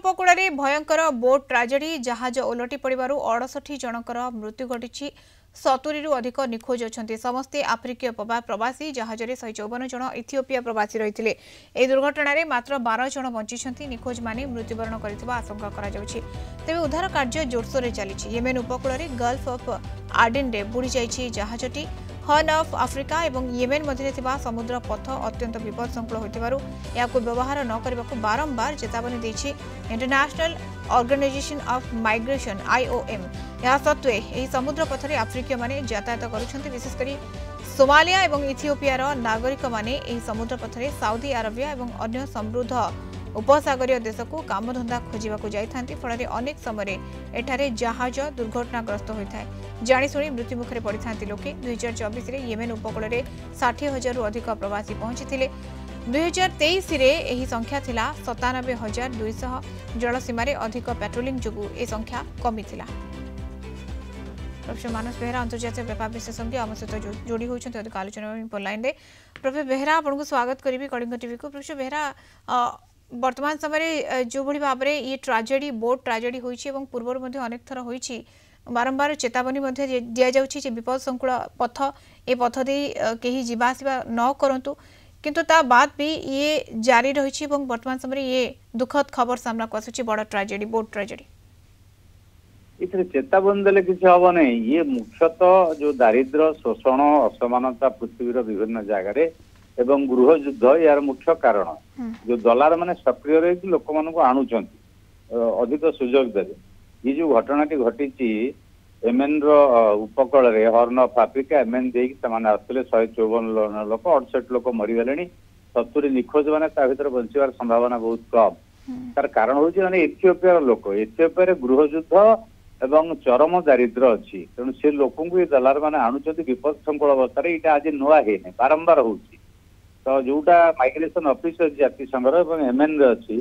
उपकूल में भयंकर बोट ट्राजेडी जहाज ओलटी पड़ू 68 जनकर मृत्यु घटी 70 अधिक निखोज अच्छा समस्ते आफ्रिकीय प्रवासी जहाज 154 जन इथियोपिया प्रवासी रही है। दुर्घटना में मात्र 12 जन बंची निखोज माने मृत्युवरण कर आशंका तेज उद्धार कार्य जोरसोर चली येमेन उपकूल में गल्फ ऑफ आर्डेन रे बुड़ी जाइए जहाजटी हॉर्न ऑफ अफ्रीका और येमेन मध्य समुद्र पथ अत्यंत विपदसंकुल होती व्यवहार न करने को बारंबार चेतावनी देछि International Organization of Migration IOM। या सत्वे यह समुद्र पथरे आफ्रिकीय माने यातायात करुछन्ति विशेषकर सोमालिया और इथियोपियार नागरिक माने यह समुद्र पथरे साउदी अरेबिया और अन्य समृद्ध उपसागरीय देश को कामधंदा खोजा जाती फल अनेक समय एठारे जहाज दुर्घटनाग्रस्त होता है जाशुणी मृत्यु मुखरे पड़ता लोके 2024 में येमेन उपकूल में 60,000 रु अधिक प्रवासी पहुंची 2023 में संख्या थिला 97,200 जलसीमार अधिक पेट्रोलिंग जो ए संख्या कमी थिला। प्रोफेसर मानस बेहरा अंतर्जातीय व्यापार विशेषज्ञ आम सहित जोड़ी होती अधिक आलोचना लाइन में। प्रोफेसर बेहरा आपको स्वागत करी कलिंग टीवी को। प्रोफेसर बेहरा वर्तमान समय जो भली भाव में ये ट्राजेडी बोट ट्राजेडी होइछि पूर्व अनेक थर होइछि बारंबार चेतावनी दि जाउछि विपद संकुल पथ ए पथ दे कहीं जीवासवा न करंतु किंतु ता बाद भी ये जारी रही वर्तमान समय ये दुखद खबर सामना को आसुछि बड़ ट्राजेडी बोट ट्राजेडी इसे चेतावनी देले किसी हम नहीं। ये मुख्यतः जो दारिद्र्य शोषण असमानता पृथ्वीर विभिन्न जगह एवं गृह युद्ध यार मुख्य कारण जो दलार माने सक्रिय रही लोक मान आणुंट अधिक सुजोग दे ये जो घटनाटी घटी येमेन उपकूल में हॉर्न ऑफ अफ्रीका येमेन देके आसते 154 लोक 68 लोक मरीगले 70 निखोज मैंने भर बचार संभावना बहुत कम। तार कारण हूँ मैंने इथियोपिया लोक इथियोपिया गृह युद्ध एवं चरम दारिद्र्य अच्छी तेणु से लोक दलार मैंने आणुंट विपद संकुल अवस्था यहाँ आज नुआ है बारंबार हो तो जोटा माइग्रेशन ऑफिसर जाति संघर येमेन अच्छी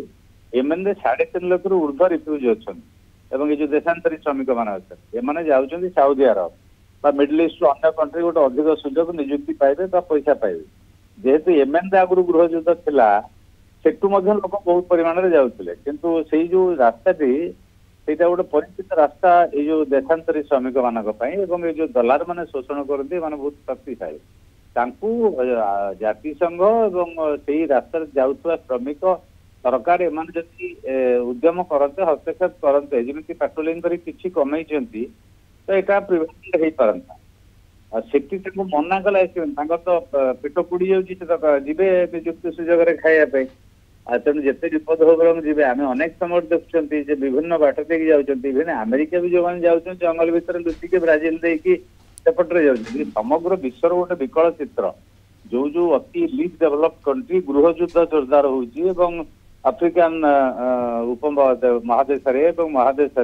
येमेन 3.5 लाख रु ऊर्ध्व रिफ्यूज अच्छा ये जो देशांतरी श्रमिक मैंने जाऊँच साउदी अरब मिडिल ईस्ट अन्य कंट्री गोटे अधिक सुजोग निजुक्ति पाइबे पैसा पाइबे जेहेतु येमेन आगुरी गृह युद्ध थिला सेठू लोक बहुत परिमाण में जाऊे किंतु से जो रास्ताटी सेटा गोटे परिचित रास्ता ये जो देशांतरी श्रमिक मानी ये जो दलार मैंने शोषण करते बहुत शक्तिशाली जातिसंघ एवं से रास्ता जाऊा श्रमिक सरकार एम उद्यम करते हस्तक्षेप करते जमी पेट्रोलिंग कर कमे तो यहाँ प्रिवेंट हो पारता से मना कला तो पेट पुड़ी जाए निजुक्ति सुजोग खायापी तेणु जिते विपद हो बरং जी आम अनेक समय देखुं विभिन्न बाट देकी जाऊँ अमेरिका भी जो मैंने जाऊँ जंगल भितर लुचिके ब्राजिल देकी सेपटे जाऊँ समग्र विश्व विकल चित्र जो जो अति लीस्ट डेवलप कंट्री गृह युद्ध जोरदार हो आफ्रिकान उप महादेश महादेश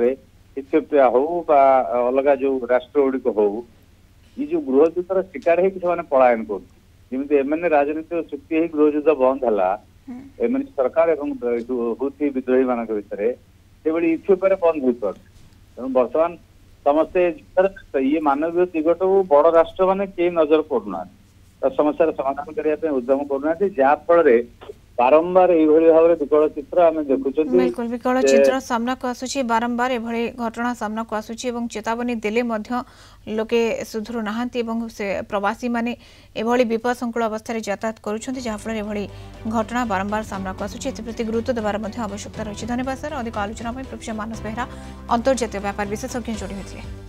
इथियोपिया हो अलग जो राष्ट्र गुड़िक हो ये जो गृह युद्धर शिकार हो पलायन करमती एम राजनीतिक चुक्ति गृह युद्ध बंद है एम सरकार हुथी विद्रोही मान भितर इथियोपिया बंद हो पार तेणु बर्तमान समस्ते ये मानवीय दिगट बड़ राष्ट्र मैंने कई नजर पड़ना समस्या समाधान करने उद्यम करना जहाँफल बारंबार यही भाव में विकल चित्र आम देखुं बिल्कुल विकल चित्र सामना को आसुची बारंबार एभली घटना सामना को आसुची एवं चेतावनी देले मध्य लोके सुधुरु नाहांती एवं से प्रवासी माने एभली विपद संकुल अवस्था यातायात करुछंती जहाँफल एभली घटना बारंबार सामना को आसुची एप्रति गुरुत्व देवार मध्य आवश्यकता रही। धन्यवाद सर। अधिक आलोचना प्रोफेसर मानस बेहरा अंतर्जातीय व्यापार विशेषज्ञ जोड़ी होते।